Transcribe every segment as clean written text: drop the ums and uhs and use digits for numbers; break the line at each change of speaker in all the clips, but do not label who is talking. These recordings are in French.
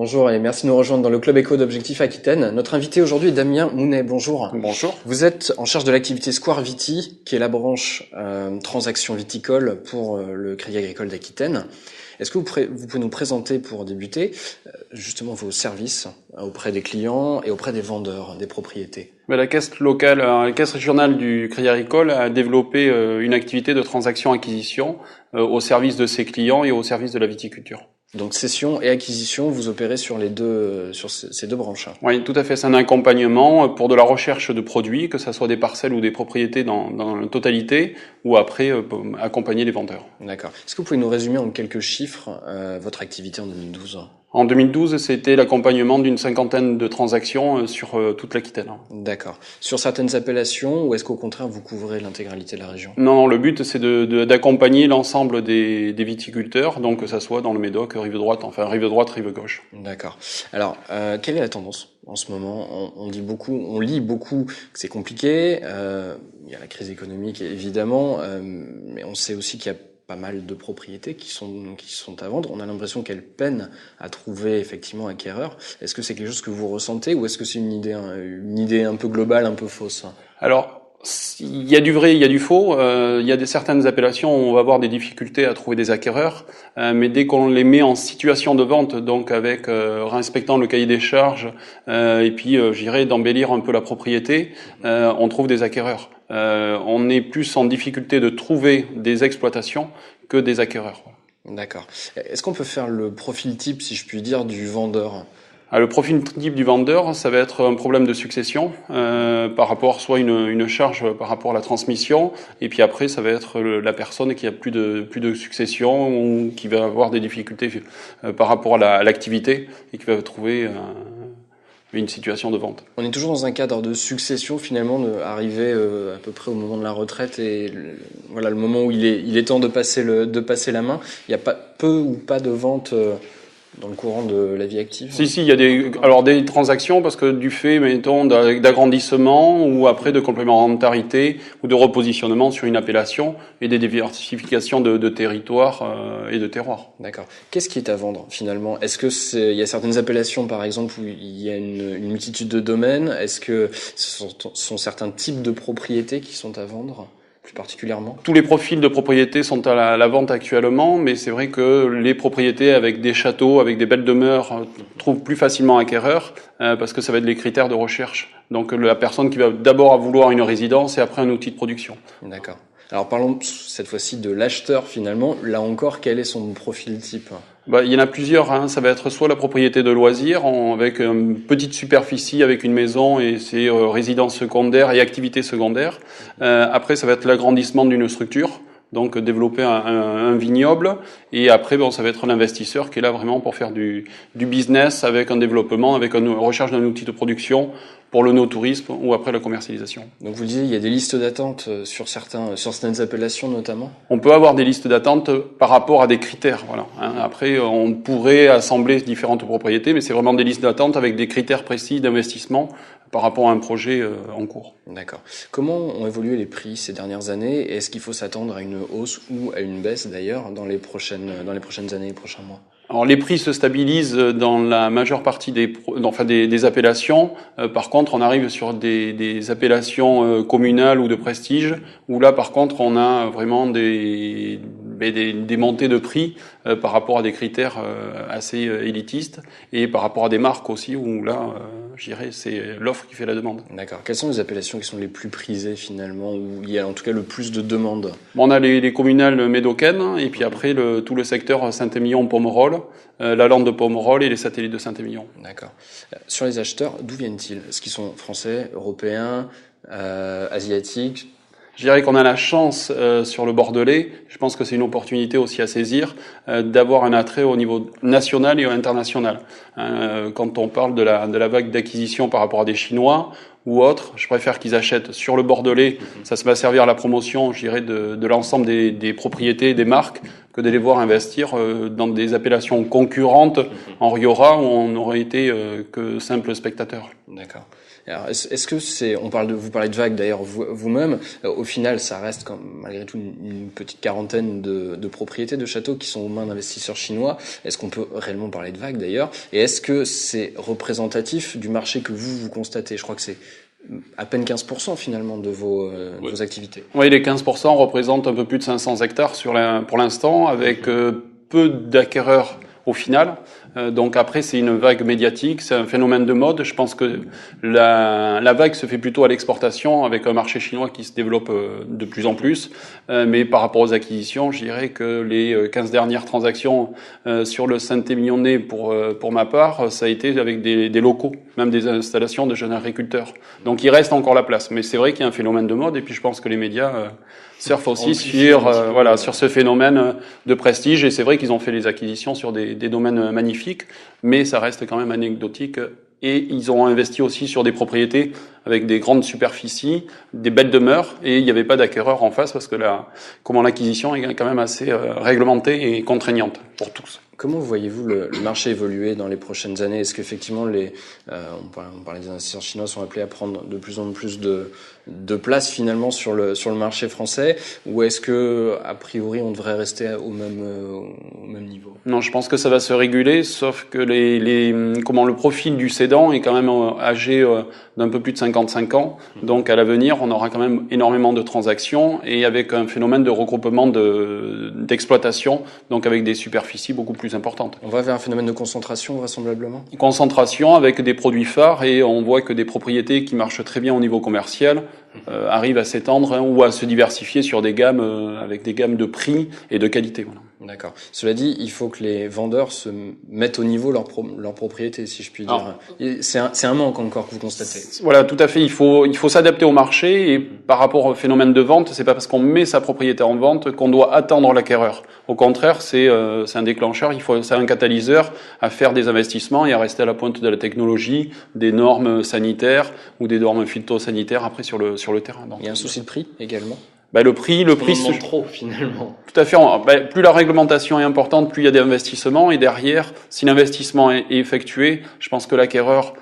Bonjour et merci de nous rejoindre dans le Club Éco d'Objectif Aquitaine. Notre invité aujourd'hui est Damien Mounet. Bonjour.
Bonjour.
Vous êtes en charge de l'activité Square Viti, qui est la branche transaction viticole pour le Crédit Agricole d'Aquitaine. Est-ce que vous pouvez nous présenter, pour débuter, justement vos services auprès des clients et auprès des vendeurs, des propriétés?
La caisse régionale du Crédit Agricole a développé une activité de transaction-acquisition au service de ses clients et au service de la viticulture.
Donc cession et acquisition, vous opérez sur ces deux branches.
Oui, tout à fait. C'est un accompagnement pour de la recherche de produits, que ce soit des parcelles ou des propriétés dans la totalité, ou après accompagner les vendeurs.
D'accord. Est-ce que vous pouvez nous résumer en quelques chiffres votre activité en 2012?
En 2012, c'était l'accompagnement d'une 50aine de transactions sur toute l'Aquitaine.
D'accord. Sur certaines appellations, ou est-ce qu'au contraire vous couvrez l'intégralité de la région?
Non, le but c'est d'accompagner l'ensemble des viticulteurs, donc que ça soit dans le Médoc, rive droite, rive gauche.
D'accord. Alors, quelle est la tendance en ce moment? On lit beaucoup que c'est compliqué. Il y a la crise économique évidemment, mais on sait aussi qu'il y a pas mal de propriétés qui sont à vendre. On a l'impression qu'elles peinent à trouver effectivement acquéreurs. Est-ce que c'est quelque chose que vous ressentez, ou est-ce que c'est une idée un peu globale, un peu fausse?
Alors, il y a du vrai, il y a du faux. Il y a certaines appellations où on va avoir des difficultés à trouver des acquéreurs, mais dès qu'on les met en situation de vente, donc avec respectant le cahier des charges, et puis j'irais d'embellir un peu la propriété, on trouve des acquéreurs. On est plus en difficulté de trouver des exploitations que des acquéreurs.
D'accord. Est-ce qu'on peut faire le profil type, si je puis dire, du vendeur?
Le profil type du vendeur, ça va être un problème de succession par rapport soit une charge par rapport à la transmission, et puis après ça va être la personne qui a plus de succession ou qui va avoir des difficultés par rapport à l'activité et qui va trouver une situation de vente.
On est toujours dans un cadre de succession, finalement, arriver à peu près au moment de la retraite et le moment où il est temps de passer la main. Il n'y a pas peu ou pas de vente dans le courant de la vie active?
Si, il y a des transactions parce que du fait, mettons, d'agrandissement ou après de complémentarité ou de repositionnement sur une appellation et des diversifications de territoire et de terroir.
D'accord. Qu'est-ce qui est à vendre finalement? Est-ce que il y a certaines appellations par exemple où il y a une multitude de domaines? Est-ce que ce sont certains types de propriétés qui sont à vendre plus particulièrement?
Tous les profils de propriétés sont à la vente actuellement, mais c'est vrai que les propriétés avec des châteaux, avec des belles demeures, trouvent plus facilement acquéreur parce que ça va être les critères de recherche. Donc la personne qui va d'abord vouloir une résidence et après un outil de production.
D'accord. Alors parlons cette fois-ci de l'acheteur finalement. Là encore, quel est son profil type?
Il y en a plusieurs. Ça va être soit la propriété de loisirs avec une petite superficie, avec une maison et ses résidences secondaires et activités secondaires. Après, ça va être l'agrandissement d'une structure. Donc développer un vignoble, et après ça va être l'investisseur qui est là vraiment pour faire du business avec un développement, avec une recherche d'un outil de production pour le no-tourisme ou après la commercialisation.
Donc vous disiez il y a des listes d'attente sur certaines appellations notamment?
On peut avoir des listes d'attente par rapport à des critères, voilà. Après on pourrait assembler différentes propriétés, mais c'est vraiment des listes d'attente avec des critères précis d'investissement par rapport à un projet en cours.
D'accord. Comment ont évolué les prix ces dernières années? Et est-ce qu'il faut s'attendre à une hausse ou à une baisse d'ailleurs dans les prochaines années et prochains mois?
Alors les prix se stabilisent dans la majeure partie des appellations. Par contre, on arrive sur des appellations communales ou de prestige, où là, par contre, on a vraiment des montées de prix par rapport à des critères assez élitistes et par rapport à des marques aussi, où là, je dirais, c'est l'offre qui fait la demande.
D'accord. Quelles sont les appellations qui sont les plus prisées finalement, où il y a en tout cas le plus de demandes?
On a les communales médocaines, et puis après tout le secteur Saint-Émilion-Pomerol, la lande de Pomerol et les satellites de Saint-Émilion.
D'accord. Sur les acheteurs, d'où viennent-ils? Est-ce qu'ils sont français, européens, asiatiques?
Je dirais qu'on a la chance sur le Bordelais, je pense que c'est une opportunité aussi à saisir, d'avoir un attrait au niveau national et international. Quand on parle de la vague d'acquisition par rapport à des Chinois ou autres, je préfère qu'ils achètent sur le Bordelais. Ça va servir à la promotion, je dirais, de l'ensemble des propriétés, des marques, que de les voir investir dans des appellations concurrentes en Rioja où on n'aurait été que simple spectateur.
D'accord. Alors, est-ce que vous parlez de vagues d'ailleurs vous-même, au final ça reste malgré tout une petite quarantaine de propriétés de châteaux qui sont aux mains d'investisseurs chinois. Est-ce qu'on peut réellement parler de vagues d'ailleurs? Et est-ce que c'est représentatif du marché que vous constatez? Je crois que c'est à peine 15% finalement de vos activités.
Oui, les 15% représentent un peu plus de 500 hectares pour l'instant, avec peu d'acquéreurs au final. Donc après, c'est une vague médiatique, c'est un phénomène de mode. Je pense que la vague se fait plutôt à l'exportation, avec un marché chinois qui se développe de plus en plus. Mais par rapport aux acquisitions, je dirais que les 15 dernières transactions sur le Saint-Émilionnais, pour ma part, ça a été avec des locaux, même des installations de jeunes agriculteurs. Donc il reste encore la place. Mais c'est vrai qu'il y a un phénomène de mode, et puis je pense que les médias surfent aussi sur ce phénomène de prestige. Et c'est vrai qu'ils ont fait les acquisitions sur des domaines magnifiques, mais ça reste quand même anecdotique. Et ils ont investi aussi sur des propriétés avec des grandes superficies, des belles demeures, et il n'y avait pas d'acquéreur en face parce que l'acquisition est quand même assez réglementée et contraignante pour tous.
Comment voyez-vous le marché évoluer dans les prochaines années? Est-ce qu'effectivement on parlait des investisseurs chinois sont appelés à prendre de plus en plus de place finalement sur le marché français, ou est-ce que a priori on devrait rester au même niveau?
Non, je pense que ça va se réguler, sauf que le profil du cédant est quand même âgé d'un peu plus de 55 ans. Donc à l'avenir, on aura quand même énormément de transactions, et avec un phénomène de regroupement d'exploitation, donc avec des superficies beaucoup plus importantes.
On va vers un phénomène de concentration vraisemblablement.
Concentration avec des produits phares, et on voit que des propriétés qui marchent très bien au niveau commercial arrivent à s'étendre ou à se diversifier sur des gammes avec des gammes de prix et de qualité. Voilà.
D'accord. Cela dit, il faut que les vendeurs se mettent au niveau leur propriété, si je puis dire. C'est un manque encore que vous constatez.
Voilà, tout à fait. Il faut s'adapter au marché, et par rapport au phénomène de vente, c'est pas parce qu'on met sa propriété en vente qu'on doit attendre l'acquéreur. Au contraire, c'est un déclencheur. C'est un catalyseur à faire des investissements et à rester à la pointe de la technologie, des normes sanitaires ou des normes phytosanitaires après sur le terrain. Donc,
il y a un souci de prix également.
Le prix
se trop finalement.
Tout à fait. Plus la réglementation est importante, plus il y a des investissements, et derrière, si l'investissement est effectué, je pense que l'acquéreur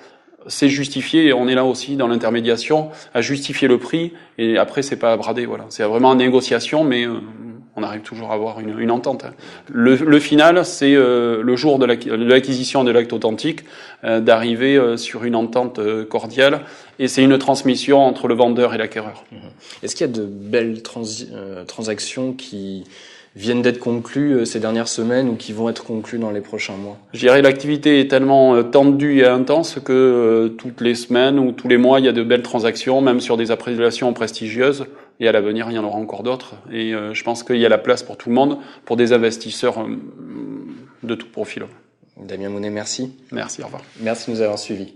sait justifier, et on est là aussi dans l'intermédiation à justifier le prix, et après c'est pas à brader. Voilà, c'est vraiment une négociation, mais on arrive toujours à avoir une entente. Le final, c'est le jour de l'acquisition de l'acte authentique, d'arriver sur une entente cordiale, et c'est une transmission entre le vendeur et l'acquéreur.
Est-ce qu'il y a de belles transactions qui viennent d'être conclues ces dernières semaines, ou qui vont être conclues dans les prochains mois?
Je dirais l'activité est tellement tendue et intense que toutes les semaines ou tous les mois, il y a de belles transactions, même sur des appellations prestigieuses. Et à l'avenir, il y en aura encore d'autres. Et je pense qu'il y a la place pour tout le monde, pour des investisseurs de tout profil.
Damien Mounet, merci.
Merci, au revoir.
Merci de nous avoir suivis.